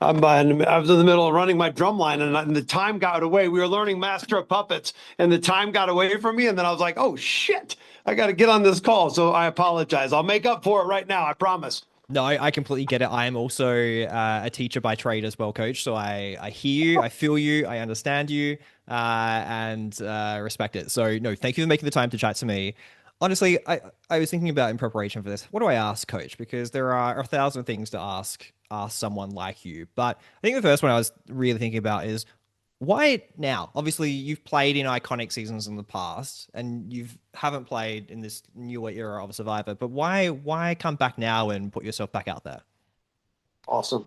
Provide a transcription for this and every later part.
I was in the middle of running my drum line, and the time got away. We were learning Master of Puppets, and the time got away from me. And then I was like, "Oh shit, I got to get on this call." So I apologize. I'll make up for it right now. I promise. No, I completely get it. I am also a teacher by trade as well, coach. So I hear you, I feel you, I understand you, and respect it. So no, thank you for making the time to chat to me. Honestly, I was thinking about in preparation for this. What do I ask, coach? Because there are a thousand things to ask someone like you. But I think the first one I was really thinking about is why now? Obviously, you've played in iconic seasons in the past, and you haven't played in this newer era of Survivor. But why come back now and put yourself back out there? Awesome.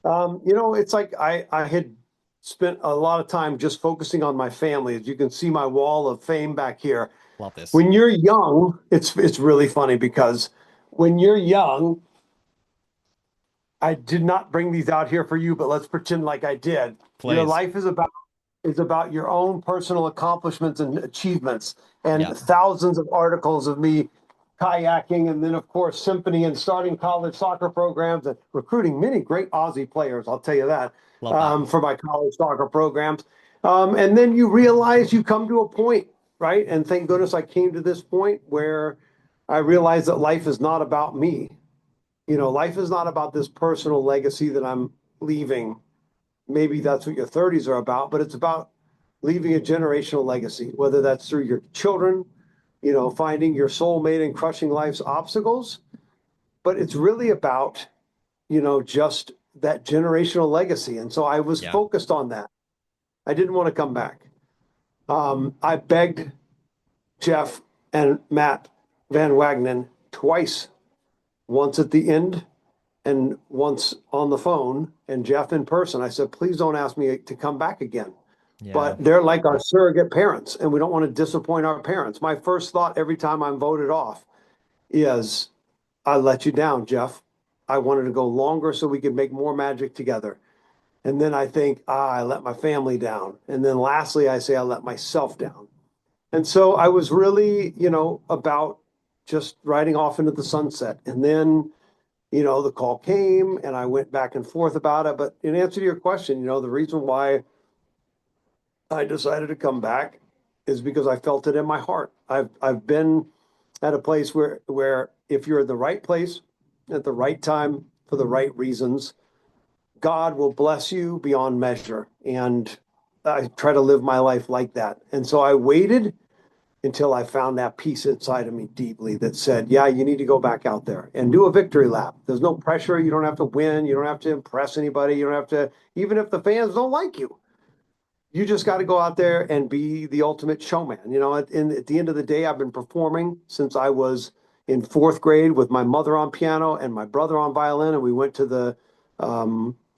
It's like I had spent a lot of time just focusing on my family. As you can see, my wall of fame back here. Love this. When you're young, it's really funny because when you're young, I did not bring these out here for you, but let's pretend like I did. Your Please. life is about your own personal accomplishments and achievements, and Yeah. thousands of articles of me kayaking, and then of course symphony and starting college soccer programs and recruiting many great Aussie players. I'll tell you that Love that. for my college soccer programs. And then you realize you come to a point, right? And thank goodness I came to this point where I realized that life is not about me. Life is not about this personal legacy that I'm leaving. Maybe that's what your 30s are about, but it's about leaving a generational legacy, whether that's through your children, finding your soulmate and crushing life's obstacles. But it's really about, just that generational legacy. And so I was Yeah. focused on that. I didn't want to come back. I begged Jeff and Matt Van Wagenen twice, once at the end and once on the phone, and Jeff in person. I said, please don't ask me to come back again. Yeah. But they're like our surrogate parents, and we don't want to disappoint our parents. My first thought every time I'm voted off is, I let you down, Jeff. I wanted to go longer so we could make more magic together. And then I think, I let my family down. And then lastly, I say, I let myself down. And so I was really, about just riding off into the sunset. And then, the call came and I went back and forth about it. But in answer to your question, the reason why I decided to come back is because I felt it in my heart. I've been at a place where if you're in the right place at the right time for the right reasons, God will bless you beyond measure. And I try to live my life like that. And so I waited until I found that peace inside of me deeply that said, yeah, you need to go back out there and do a victory lap. There's no pressure. You don't have to win. You don't have to impress anybody. You don't have to, even if the fans don't like you, you just got to go out there and be the ultimate showman. At the end of the day, I've been performing since I was in fourth grade with my mother on piano and my brother on violin. And we went to the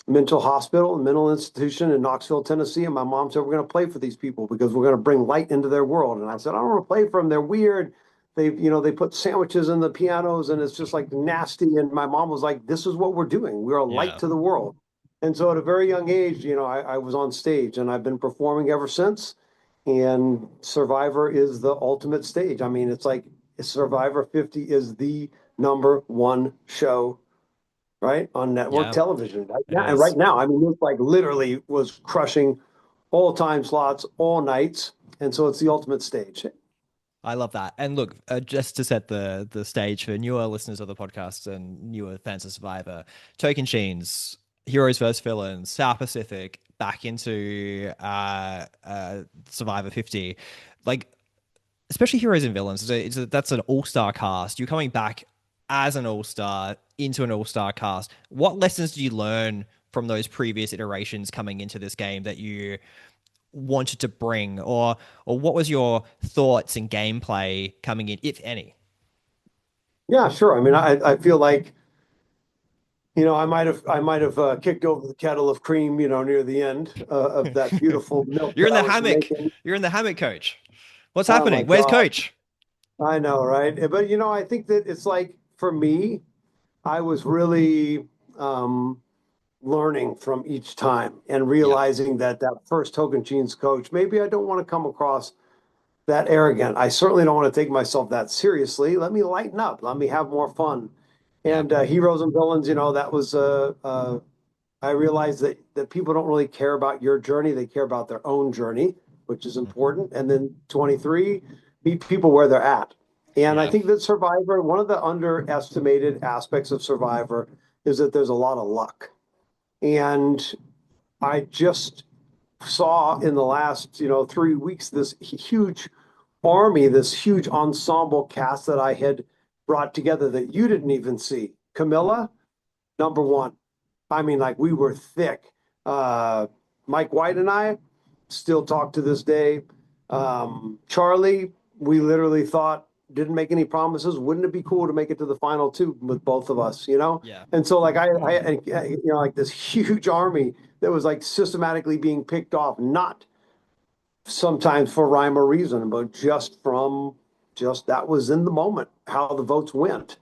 mental hospital, mental institution in Knoxville, Tennessee. And my mom said, we're going to play for these people because we're going to bring light into their world. And I said, I don't want to play for them. They're weird. They put sandwiches in the pianos and it's just like nasty. And my mom was like, this is what we're doing. We're a light Yeah. to the world. And so at a very young age, I was on stage and I've been performing ever since. And Survivor is the ultimate stage. I mean, it's like Survivor 50 is the number one show, right, on network Yeah. television right It now. And is. right now, I mean, it's like literally was crushing all time slots, all nights. And so it's the ultimate stage. I love that. And look, just to set the stage for newer listeners of the podcast and newer fans of Survivor, Token Sheens, Heroes vs. Villains, South Pacific, back into Survivor 50. Like, especially Heroes and Villains, that's an all-star cast. You're coming back as an all-star into an all-star cast. What lessons do you learn from those previous iterations coming into this game that you wanted to bring, or what was your thoughts and gameplay coming in, if any? Yeah, sure. I mean, I feel like, I might have kicked over the kettle of cream, near the end of that beautiful milk You're that in I the was hammock. making. You're in the hammock, coach. What's Oh my happening? Where's God. coach? I know, right? But I think that it's like for me, I was really um, learning from each time and Yeah. realizing that first Token Jeans coach, maybe I don't want to come across that arrogant. I certainly don't want to take myself that seriously. Let me lighten up. Let me have more fun. Yeah. And Heroes and Villains, that was I realized that people don't really care about your journey. They care about their own journey, which is Mhm. important. And then 23, meet people where they're at. And I Yeah. think that Survivor, one of the underestimated aspects of Survivor is that there's a lot of luck. And I just saw in the last, 3 weeks, this huge army, this huge ensemble cast that I had brought together that you didn't even see. Camilla, number one. I mean, like we were thick. Uh, Mike White and I still talk to this day. Charlie, we literally thought didn't make any promises. Wouldn't it be cool to make it to the final two with both of us? Yeah. And so like like this huge army that was like systematically being picked off, not sometimes for rhyme or reason, but just that was in the moment how the votes went.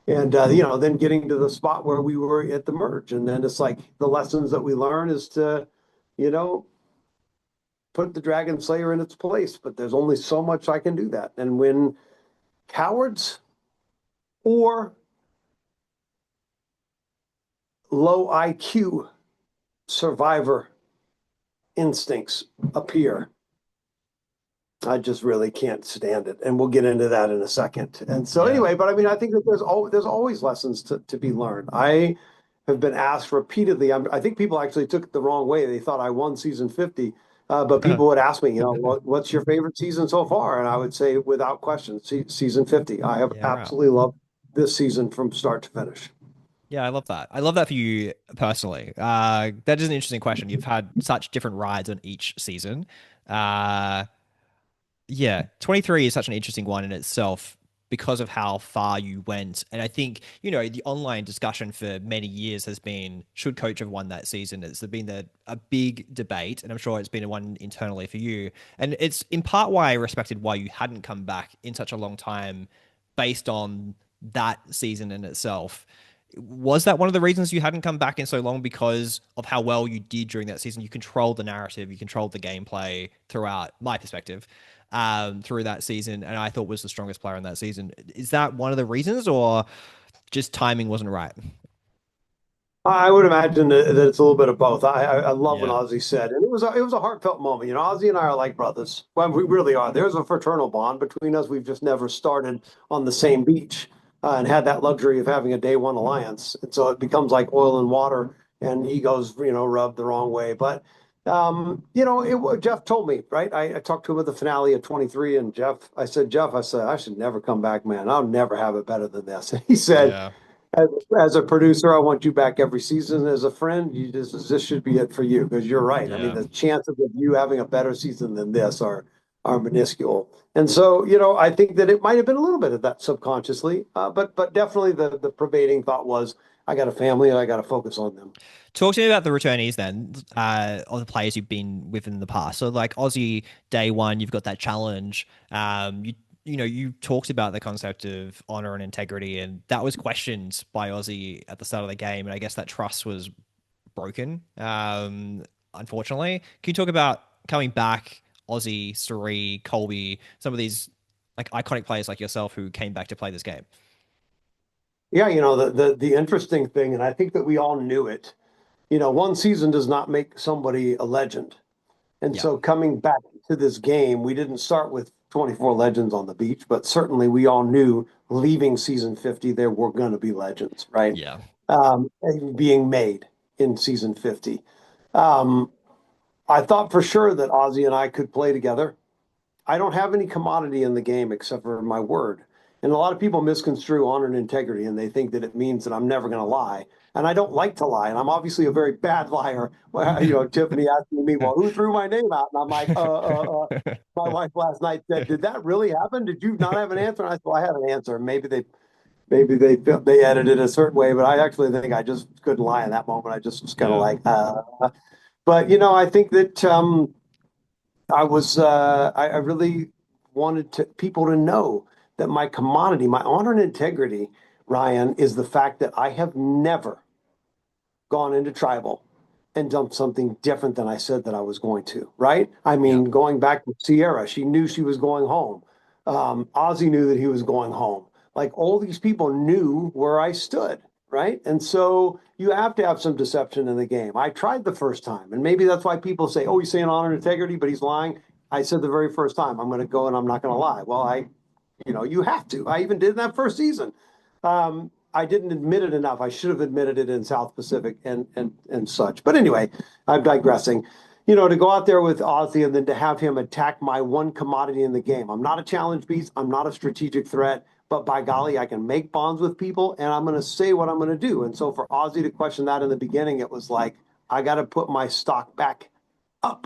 And then getting to the spot where we were at the merge, and then it's like the lessons that we learn is to, you know, put the Dragon Slayer in its place. But there's only so much I can do that. And when cowards or low IQ survivor instincts appear, I just really can't stand it. And we'll get into that in a second. And so Yeah. anyway, but I mean, I think that there's always lessons to be learned. I have been asked repeatedly. I think people actually took it the wrong way. They thought I won season 50. But people would ask me, what's your favorite season so far? And I would say, without question, season 50. I have Yeah, right. absolutely loved this season from start to finish. Yeah, I love that. I love that for you personally. That is an interesting question. You've had such different rides on each season. Uh, Yeah, 23 is such an interesting one in itself because of how far you went. And I think, the online discussion for many years has been should coach have won that season? It's been a big debate, and I'm sure it's been a one internally for you. And it's in part why I respected why you hadn't come back in such a long time based on that season in itself. Was that one of the reasons you hadn't come back in so long because of how well you did during that season? You controlled the narrative, you controlled the gameplay throughout my perspective through that season, and I thought was the strongest player in that season. Is that one of the reasons, or just timing wasn't right? I would imagine that it's a little bit of both. I love when Yeah. Ozzy said, and it was a heartfelt moment. Ozzy and I are like brothers. Well, we really are. There's a fraternal bond between us. We've just never started on the same beach and had that luxury of having a day one alliance. And so it becomes like oil and water, and egos, rubbed the wrong way. But Jeff told me, right? I talked to him at the finale of 23, and Jeff, I said, I should never come back, man. I'll never have it better than this. And he said, Yeah. as a producer, I want you back every season. As a friend, this should be it for you because you're right. I mean, Yeah. the chances of you having a better season than this are minuscule. And so, I think that it might have been a little bit of that subconsciously, but definitely the pervading thought was, I got a family and I got to focus on them. Talk to me about the returnees then, or the players you've been with in the past. So like Aussie day one, you've got that challenge. You talked about the concept of honor and integrity, and that was questioned by Aussie at the start of the game, and I guess that trust was broken. Unfortunately, can you talk about coming back, Aussie, Suri, Colby, some of these like iconic players like yourself who came back to play this game? Yeah, the interesting thing, and I think that we all knew it. One season does not make somebody a legend. And Yeah, so coming back to this game, we didn't start with 24 legends on the beach, but certainly we all knew leaving season 50, there were going to be legends, right? yeah, Being made in season 50. Um, I thought for sure that Ozzy and I could play together. I don't have any commodity in the game except for my word. And a lot of people misconstrue honor and integrity, and they think that it means that I'm never going to lie. And I don't like to lie, and I'm obviously a very bad liar. Well, Tiffany asking me, "Well, who threw my name out?" And I'm like, My wife last night said, "Did that really happen? Did you not have an answer?" And I said, "Well, I had an answer. Maybe they edited it a certain way, but I actually think I just couldn't lie in that moment. I just was kind of yeah, like, But I think that I really wanted people to know that my commodity, my honor and integrity, Ryan, is the fact that I have never gone into tribal and done something different than I said that I was going to, right? I yeah, mean, going back to Sierra, she knew she was going home. Ozzy knew that he was going home. Like all these people knew where I stood, right? And so you have to have some deception in the game. I tried the first time, and maybe that's why people say, "Oh, he's saying honor and integrity, but he's lying." I said the very first time, "I'm going to go and I'm not going to lie." Well, you have to. I even did in that first season. I didn't admit it enough. I should have admitted it in South Pacific and such. But anyway, I'm digressing. To go out there with Ozzy and then to have him attack my one commodity in the game. I'm not a challenge beast. I'm not a strategic threat. But by golly, I can make bonds with people and I'm going to say what I'm going to do. And so for Ozzy to question that in the beginning, it was like, I got to put my stock back up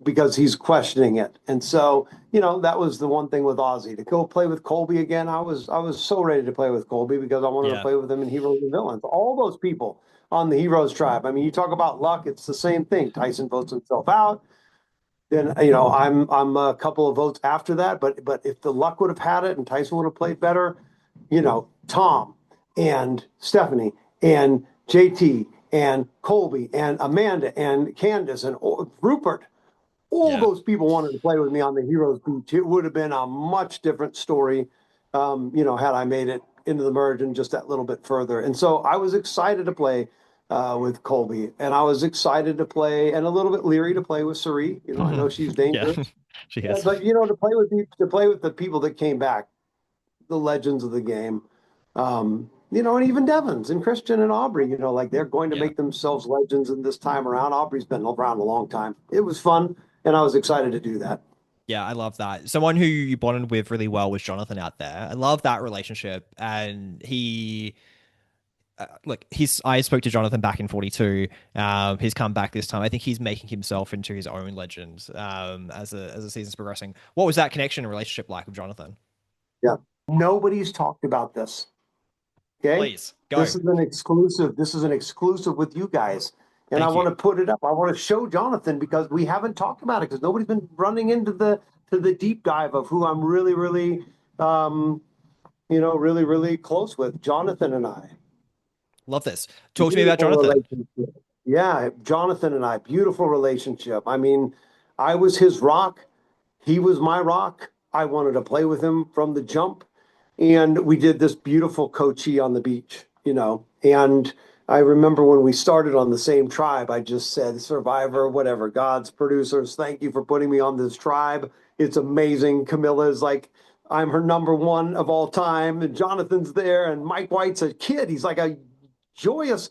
because he's questioning it. And so, that was the one thing with Ozzy. To go play with Colby again, I was so ready to play with Colby because I wanted to Yeah. play with him in Heroes and Villains. All those people on the Heroes tribe. I mean, you talk about luck, it's the same thing. Tyson votes himself out. Then, I'm a couple of votes after that, but if the luck would have had it and Tyson would have played better, Tom and Stephanie and JT and Colby and Amanda and Candace and Rupert, all Yeah. those people wanted to play with me on the Heroes Beach. It would have been a much different story, had I made it into the merge and just that little bit further. And so I was excited to play with Colby, and I was excited to play and a little bit leery to play with Sari. I know she's Yeah. dangerous, She is. but to play with the people that came back, the legends of the game. And even Devons and Christian and Aubrey, like they're going to Yeah. make themselves legends in this time around. Aubrey's been around a long time. It was fun, and I was excited to do that. Yeah, I love that. Someone who you bonded with really well was Jonathan out there. I love that relationship. And look, I spoke to Jonathan back in 42. He's come back this time. I think he's making himself into his own legend as the season's progressing. What was that connection and relationship like with Jonathan? Yeah. Nobody's talked about this. Okay. Please go. This is an exclusive. This is an exclusive with you guys. And I Thank want you. to put it up. I want to show Jonathan because we haven't talked about it because nobody's been running into the deep dive of who I'm really, really, really, really close with. Jonathan and I. Love this. Talk to me about Beautiful Jonathan. relationship. Yeah, Jonathan and I, beautiful relationship. I mean, I was his rock. He was my rock. I wanted to play with him from the jump. And we did this beautiful coachee on the beach. And I remember when we started on the same tribe, I just said, Survivor, whatever, God's producers, thank you for putting me on this tribe. It's amazing. Camilla is like, I'm her number one of all time. And Jonathan's there. And Mike White's a kid. He's like a joyous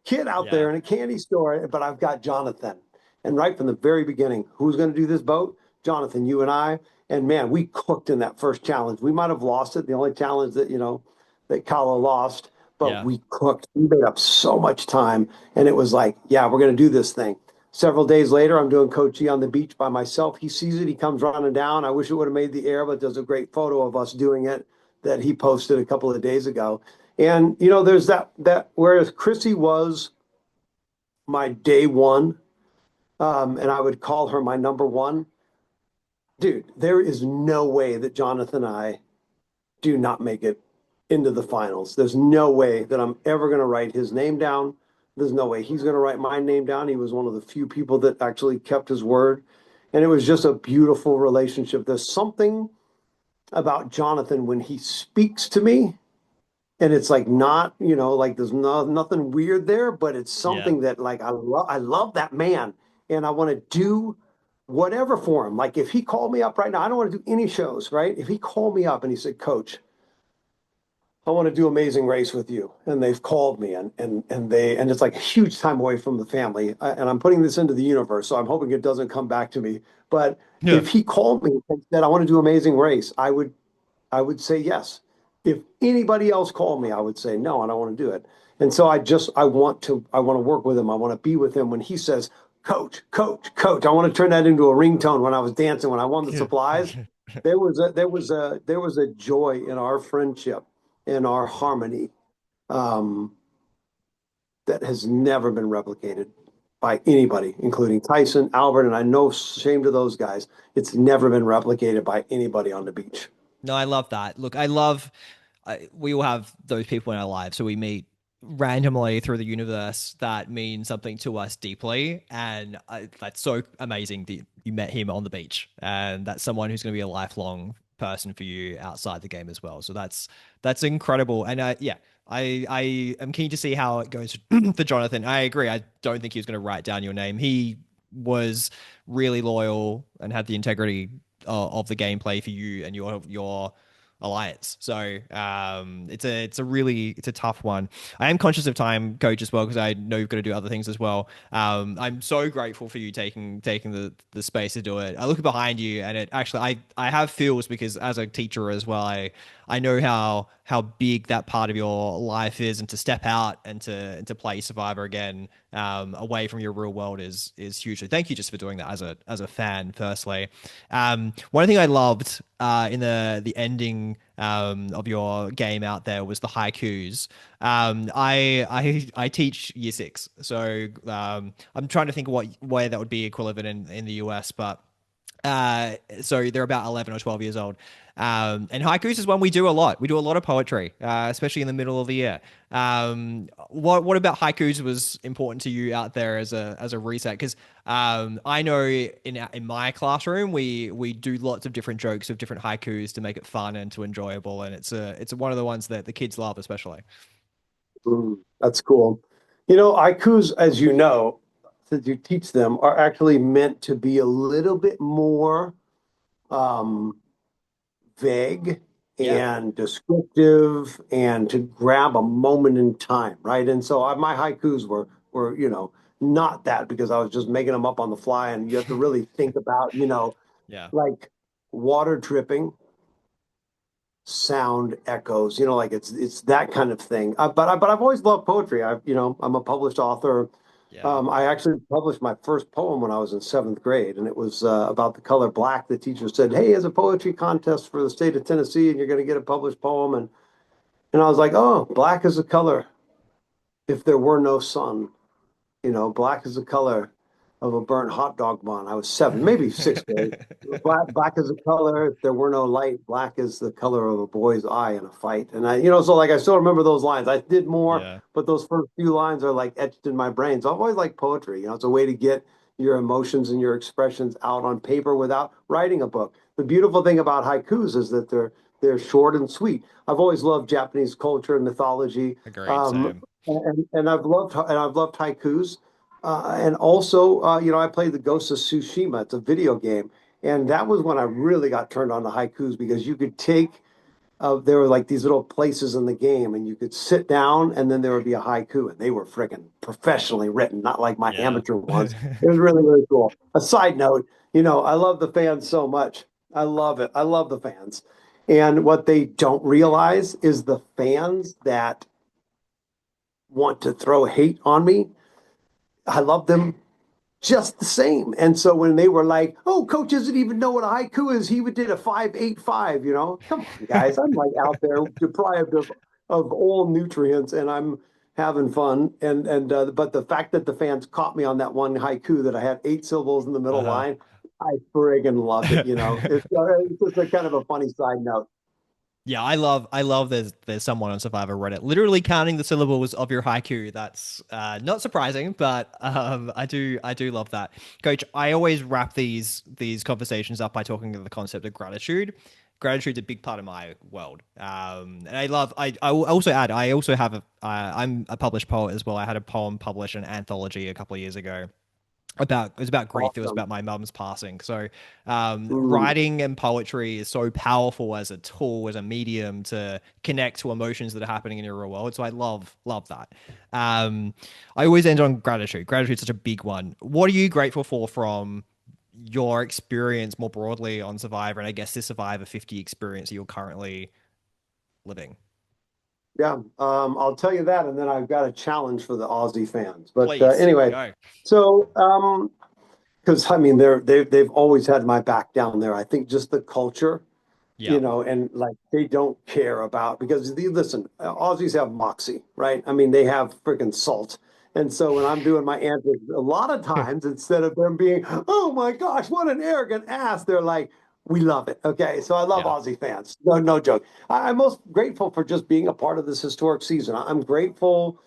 kid out Yeah. there in a candy store. But I've got Jonathan. And right from the very beginning, who's going to do this boat? Jonathan, you and I. And man, we cooked in that first challenge. We might have lost it. The only challenge that Kala lost, but Yeah. we cooked. We made up so much time. And it was like, yeah, we're going to do this thing. Several days later, I'm doing Coachee on the beach by myself. He sees it. He comes running down. I wish it would have made the air, but there's a great photo of us doing it that he posted a couple of days ago. And, there's that whereas Chrissy was my day one, and I would call her my number one. Dude, there is no way that Jonathan and I do not make it into the finals. There's no way that I'm ever going to write his name down. There's no way he's going to write my name down. He was one of the few people that actually kept his word. And it was just a beautiful relationship. There's something about Jonathan when he speaks to me, and it's like not, like there's nothing weird there, but it's Yeah. something that like I love that man and I want to do whatever for him. Like if he called me up right now, I don't want to do any shows, right? If he called me up and he said, Coach, I want to do Amazing Race with you. And they've called me and it's like a huge time away from the family. And I'm putting this into the universe. So I'm hoping it doesn't come back to me. But Yeah. if he called me and said, I want to do Amazing Race, I would say yes. If anybody else called me, I would say no, I don't want to do it. And so I want to work with him. I want to be with him when he says, Coach, Coach, Coach. I want to turn that into a ringtone when I was dancing, when I won the supplies. There was a joy in our friendship, in our harmony, um, that has never been replicated by anybody, including Tyson, Albert, and I know shame to those guys. It's never been replicated by anybody on the beach. No, I love that. Look, we all have those people in our lives who we meet randomly through the universe that mean something to us deeply. And that's so amazing that you met him on the beach. And that's someone who's going to be a lifelong person for you outside the game as well. So that's incredible. And yeah, I am keen to see how it goes for Jonathan. I agree. I don't think he was going to write down your name. He was really loyal and had the integrity of the gameplay for you and your alliance. So it's a tough one. I am conscious of time, coach, as well, because I know you've got to do other things as well. I'm so grateful for you taking the space to do it. I look behind you, and it actually I have feels because as a teacher as well, I know how big that part of your life is, and to step out and to play Survivor again, away from your real world is huge. So thank you just for doing that as a fan. Firstly, one thing I loved in the ending of your game out there was the haikus. I teach year six, so I'm trying to think what way that would be equivalent in the US, but so they're about 11 or 12 years old. And haikus is one we do a lot. We do a lot of poetry, especially in the middle of the year. What about haikus was important to you out there as a reset? Because I know in my classroom we do lots of different jokes of different haikus to make it fun and to enjoyable, and it's one of the ones that the kids love especially. That's cool. You know, haikus, as you know, since you teach them, are actually meant to be a little bit more um, vague Yeah. and descriptive and to grab a moment in time, right? And so my haikus were, not that because I was just making them up on the fly and you have to really think about, Yeah. like water dripping, sound echoes, like it's that kind of thing. But I've always loved poetry. I'm a published author. Yeah. I actually published my first poem when I was in seventh grade, and it was about the color black. The teacher said, "Hey, there's a poetry contest for the state of Tennessee, and you're going to get a published poem." And I was like, "Oh, black is a color if there were no sun." Black is the color of a burnt hot dog bun. I was seven, maybe sixth grade. Black is the color. If there were no light, black is the color of a boy's eye in a fight. And so like I still remember those lines. I did more, Yeah. but those first few lines are like etched in my brain. So I've always liked poetry. It's a way to get your emotions and your expressions out on paper without writing a book. The beautiful thing about haikus is that they're short and sweet. I've always loved Japanese culture and mythology. Agreed. Um, Same. and I've loved haikus. And also, I played the Ghost of Tsushima. It's a video game, and that was when I really got turned on to haikus because you could take there were like these little places in the game, and you could sit down, and then there would be a haiku, and they were freaking professionally written, not like my Yeah. amateur ones. It was really, really cool. A side note, I love the fans so much. I love it. I love the fans. And what they don't realize is the fans that want to throw hate on me, I love them just the same. And so when they were like, "Oh, coach doesn't even know what a haiku is. He did a 585." Come on, guys. I'm like out there deprived of all nutrients, and I'm having fun. And but the fact that the fans caught me on that one haiku that I had 8 syllables in the middle Uh-huh. line, I friggin' loved it. It's just a kind of a funny side note. Yeah, I love there's someone on Survivor Reddit literally counting the syllables of your haiku. That's not surprising, but I do love that. Coach, I always wrap these conversations up by talking of the concept of gratitude. Gratitude's a big part of my world. And I will also add I also have I'm a published poet as well. I had a poem published in an anthology a couple of years ago it was about grief. It was Awesome. about my mum's passing. So, Mm, writing and poetry is so powerful as a tool, as a medium to connect to emotions that are happening in your real world. So I love that. Um, I always end on gratitude. Gratitude is such a big one. What are you grateful for from your experience more broadly on Survivor, and I guess this Survivor 50 experience that you're currently living? yeah, I'll tell you that, and then I've got a challenge for the Aussie fans. But Please anyway, go. so because I mean they've always had my back down there. I think just the culture, Yeah. and like they don't care about because listen, Aussies have moxie, right? I mean they have freaking salt. And so when I'm doing my antics, a lot of times instead of them being, "Oh my gosh, what an arrogant ass," they're like, "We love it." Okay, so I love Yeah. Aussie fans. No, no joke. I'm most grateful for just being a part of this historic season. I'm grateful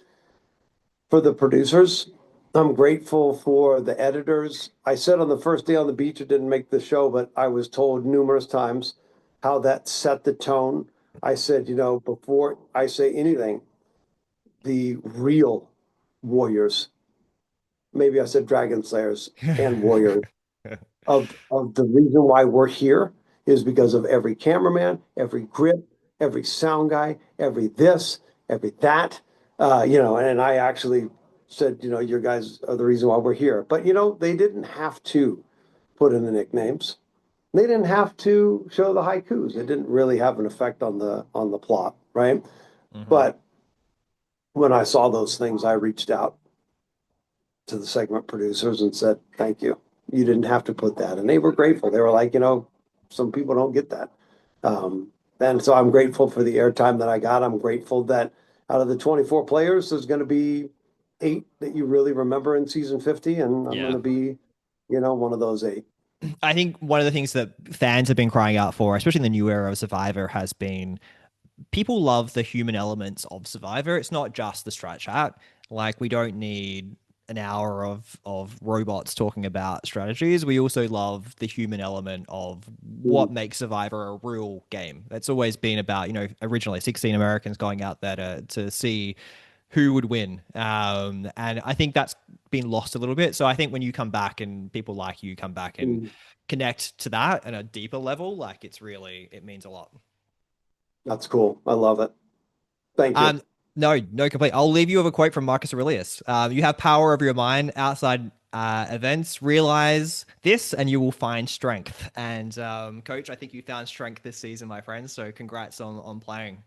for the producers. I'm grateful for the editors. I said on the first day on the beach, it didn't make the show, but I was told numerous times how that set the tone. I said, before I say anything, the real warriors, maybe I said dragon slayers and warriors, of the reason why we're here is because of every cameraman, every grip, every sound guy, every this, every that. And I actually said, your guys are the reason why we're here. But they didn't have to put in the nicknames. They didn't have to show the haikus. It didn't really have an effect on the plot, right? Hmm. But when I saw those things, I reached out to the segment producers and said, thank you. You didn't have to put that. And they were grateful. They were like, some people don't get that. And so I'm grateful for the airtime that I got. I'm grateful that out of the 24 players, there's going to be 8 that you really remember in season 50. And I'm going Yeah. to be, one of those 8. I think one of the things that fans have been crying out for, especially in the new era of Survivor, has been people love the human elements of Survivor. It's not just the strat chat. Like we don't need an hour of robots talking about strategies. We also love the human element of what makes Survivor a real game. That's always been about, originally 16 Americans going out there to see who would win. And I think that's been lost a little bit. So I think when you come back and people like you come back and connect to that at a deeper level, like it means a lot. That's cool. I love it. Thank you. Um, no, complete. I'll leave you with a quote from Marcus Aurelius. You have power over your mind outside events. Realize this, and you will find strength. And Coach, I think you found strength this season, my friend. So congrats on playing.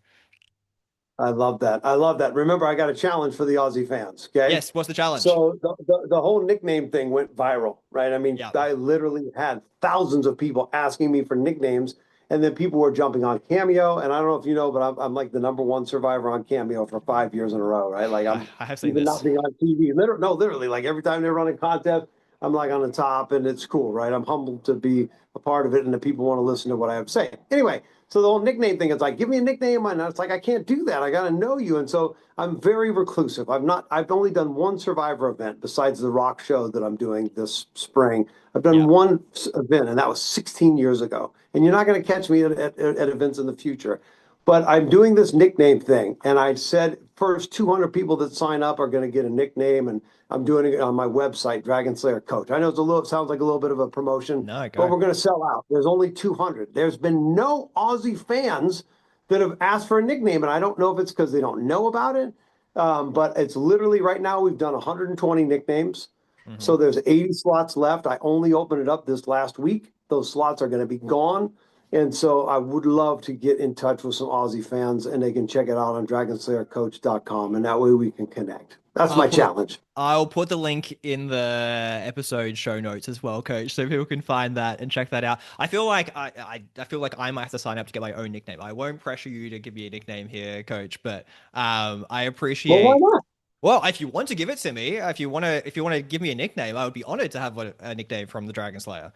I love that. I love that. Remember, I got a challenge for the Aussie fans. Okay. Yes. What's the challenge? So the whole nickname thing went viral, right? I mean, Yeah. I literally had thousands of people asking me for nicknames, and then people were jumping on Cameo. And I don't know if you know, but I'm like the number one survivor on Cameo for 5 years in a row, right? Like I'm I have seen even this. not being on TV. Literally, like every time they're running contest, I'm like on the top, and it's cool, right? I'm humbled to be a part of it, and the people want to listen to what I have to say. Anyway, so the whole nickname thing is like, give me a nickname, and it's like I can't do that. I got to know you, and so I'm very reclusive. I've only done one Survivor event besides the rock show that I'm doing this spring. I've done Yeah. one event, and that was 16 years ago. And you're not going to catch me at events in the future. But I'm doing this nickname thing, and I said first 200 people that sign up are going to get a nickname, and I'm doing it on my website, Dragon Slayer Coach. I know it sounds like a little bit of a promotion, No, but go. we're going to sell out. There's only 200. There's been no Aussie fans that have asked for a nickname, and I don't know if it's because they don't know about it, but it's literally right now we've done 120 nicknames. Hmm. So there's 80 slots left. I only opened it up this last week. Those slots are going to be gone. And so I would love to get in touch with some Aussie fans, and they can check it out on dragonslayercoach.com, and that way we can connect. That's I'll my put challenge. I'll put the link in the episode show notes as well, Coach, so people can find that and check that out. I feel like I feel like I might have to sign up to get my own nickname. I won't pressure you to give me a nickname here, Coach, but I Well, why appreciate. not? Well, if you want to give it to me, if you want to give me a nickname, I would be honored to have a nickname from the Dragon Slayer.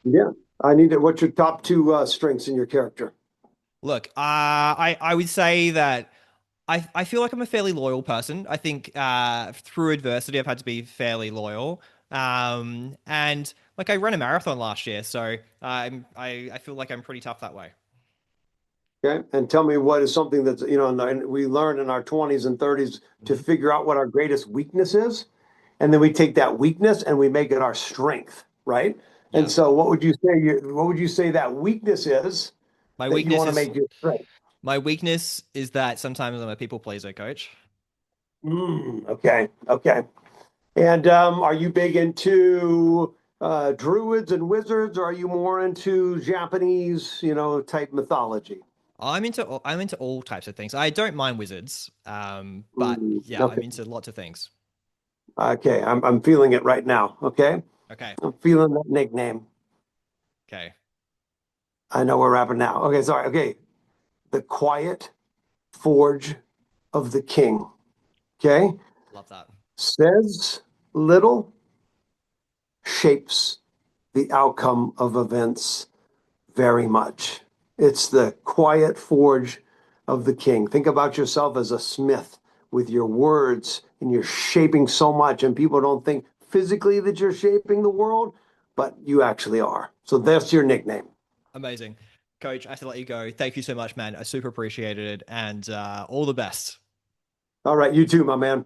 Yeah. I need it. What's your top 2 strengths in your character? Look, I would say that I feel like I'm a fairly loyal person. I think through adversity, I've had to be fairly loyal. And like I ran a marathon last year, so I feel like I'm pretty tough that way. Okay. And tell me what is something that's, and we learn in our 20s and 30s to Mhm. figure out what our greatest weakness is. And then we take that weakness and we make it our strength, right? And Yeah. so what would you say that weakness is My that you weakness want to is make your strength? my weakness is that sometimes I'm a people pleaser, Coach. Okay. Okay. And are you big into druids and wizards, or are you more into Japanese, type mythology? I'm into all types of things. I don't mind wizards, but yeah, I'm Okay. into lots of things. Okay. I'm feeling it right now. Okay. Okay. I'm feeling that nickname. Okay. I know we're wrapping now. Okay. Sorry. Okay. The quiet forge of the king. Okay. Love that. Says little, shapes the outcome of events very much. It's the quiet forge of the king. Think about yourself as a smith with your words, and you're shaping so much, and people don't think physically that you're shaping the world, but you actually are. So that's your nickname. Amazing. Coach, I have to let you go. Thank you so much, man. I super appreciated it and all the best. All right, you too, my man.